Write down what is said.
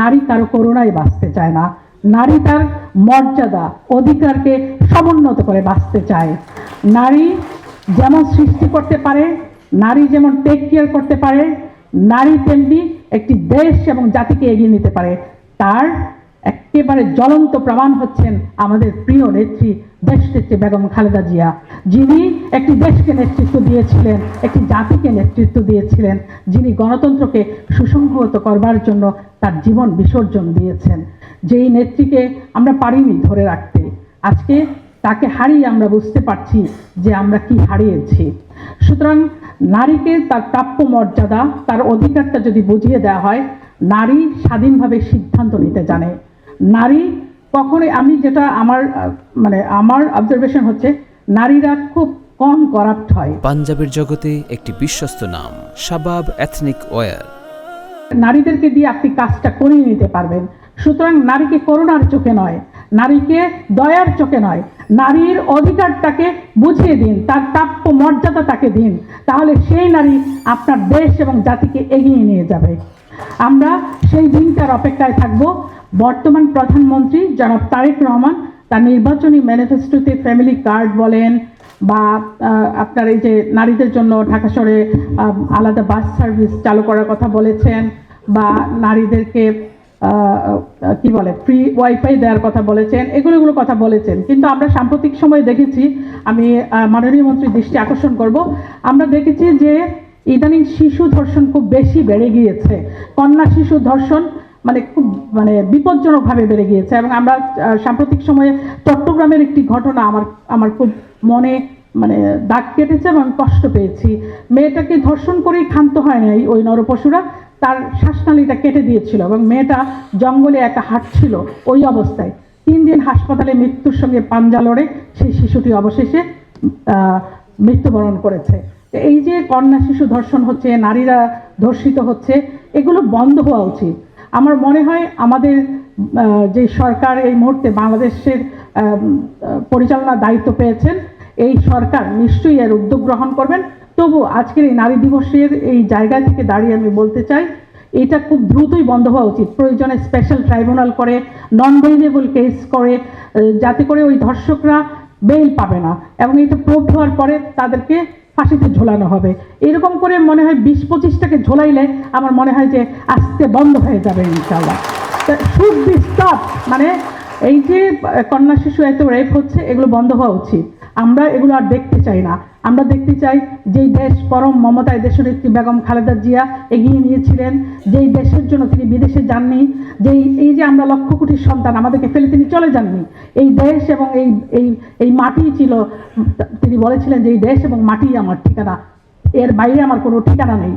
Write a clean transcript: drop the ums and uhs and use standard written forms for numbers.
নারী কারো করুণায় বাঁচতে চায় না, নারী তার মর্যাদা অধিকারকে সমুন্নত করে বাঁচতে চায়। নারী যেমন সৃষ্টি করতে পারে, নারী যেমন টেক কেয়ার করতে পারে, নারী তেমনি একটি দেশ এবং জাতিকে এগিয়ে নিতে পারে। তার একেবারে জ্বলন্ত প্রমাণ হচ্ছেন আমাদের প্রিয় নেত্রী, দেশনেত্রী বেগম খালেদা জিয়া, যিনি একটি দেশকে নেতৃত্ব দিয়েছিলেন, একটি জাতিকে নেতৃত্ব দিয়েছিলেন, যিনি গণতন্ত্রকে সুসংহত করবার জন্য তার জীবন বিসর্জন দিয়েছেন। যেই নেত্রীকে আমরা পারিনি ধরে রাখতে, আজকে তাকে হারিয়ে আমরা বুঝতে পারছি যে আমরা কি হারিয়েছি। সুতরাং নারীকে তার প্রাপ্য মর্যাদা, তার অধিকারটা যদি বুঝিয়ে দেওয়া হয়, নারী স্বাধীনভাবে সিদ্ধান্ত নিতে জানে। নারী কখনোই, আমি যেটা আমার অবজারভেশন হচ্ছে, নারীরা খুব কম করাপ্ট হয়। পাঞ্জাবের জগতে একটি বিশ্বস্ত নাম শাবাব এথনিক ওয়্যার। নারীদেরকে দিয়ে আপনি কাজটা করিয়ে নিতে পারবেন। সুতরাং নারীকে করুণার চোখে নয়, নারীকে দয়ার চোখে নয়, নারীর অধিকারটাকে বুঝিয়ে দিন, তার প্রাপ্য মর্যাদা তাকে দিন, তাহলে সেই নারী আপনার দেশ এবং জাতিকে এগিয়ে নিয়ে যাবে। আমরা সেই দিনটার অপেক্ষায় থাকব। বর্তমান প্রধানমন্ত্রী জনাব তারেক রহমান তার নির্বাচনী ম্যানিফেস্টোতে ফ্যামিলি কার্ড বলেন, বা আপনার এই যে নারীদের জন্য ঢাকা শহরে আলাদা বাস সার্ভিস চালু করার কথা বলেছেন, বা নারীদেরকে কি বলে ফ্রি ওয়াইফাই দেওয়ার কথা বলেছেন, এগুলো কথা বলেছেন। কিন্তু আমরা সাম্প্রতিক সময়ে দেখেছি, আমি মাননীয় মন্ত্রীর দৃষ্টি আকর্ষণ করব, আমরা দেখেছি যে ইদানিং শিশু ধর্ষণ খুব বেশি বেড়ে গিয়েছে। কন্যা শিশু ধর্ষণ খুব বিপজ্জনকভাবে বেড়ে গিয়েছে। এবং আমরা সাম্প্রতিক সময়ে চট্টগ্রামের একটি ঘটনা আমার খুব মনে দাগ কেটেছে এবং কষ্ট পেয়েছি। মেয়েটাকে ধর্ষণ করেই ক্ষান্ত হয় নাই ওই নরপশুরা, তার শ্বাসনালীটা কেটে দিয়েছিল এবং মেয়েটা জঙ্গলে একা হাঁটছিল। ওই অবস্থায় 3 দিন হাসপাতালে মৃত্যুর সঙ্গে পাঞ্জা লড়ে সেই শিশুটি অবশেষে মৃত্যুবরণ করেছে। এই যে কন্যা শিশু ধর্ষণ হচ্ছে, নারীরা ধর্ষিত হচ্ছে, এগুলো বন্ধ হওয়া উচিত। আমার মনে হয় আমাদের যে সরকার এই মুহূর্তে বাংলাদেশের পরিচালনার দায়িত্ব পেয়েছেন, এই সরকার নিশ্চয়ই এর উদ্যোগ গ্রহণ করবেন। তবু আজকের এই নারী দিবসের এই জায়গা থেকে দাঁড়িয়ে আমি বলতে চাই, এটা খুব দ্রুতই বন্ধ হওয়া উচিত। প্রয়োজনে স্পেশাল ট্রাইব্যুনাল করে, নন বেইলেবল কেস করে, যাতে করে ওই ধর্ষকরা বেইল পাবে না, এবং এটা প্রুভ হওয়ার পরে তাদেরকে ফাঁসিতে ঝোলানো হবে। এরকম করে মনে হয় 20-25টাকে ঝোলাইলে আমার মনে হয় যে আস্তে বন্ধ হয়ে যাবে ইনশাআল্লাহ। শুড বি স্টপ, এই যে কন্যা শিশু এত রেপ হচ্ছে, এগুলো বন্ধ হওয়া উচিত। আমরা এগুলো আর দেখতে চাই না। আমরা দেখতে চাই যেই দেশ পরম মমতায় দেশনেত্রী বেগম খালেদা জিয়া এগিয়ে নিয়েছিলেন, যেই দেশের জন্য তিনি বিদেশে যাননি, এই যে আমরা লক্ষ কোটি সন্তান, আমাদেরকে ফেলে তিনি চলে যাননি। এই দেশ এবং এই মাটি ছিল, তিনি বলেছিলেন যে এই দেশ এবং মাটি আমার ঠিকানা, এর বাইরে আমার কোনো ঠিকানা নেই।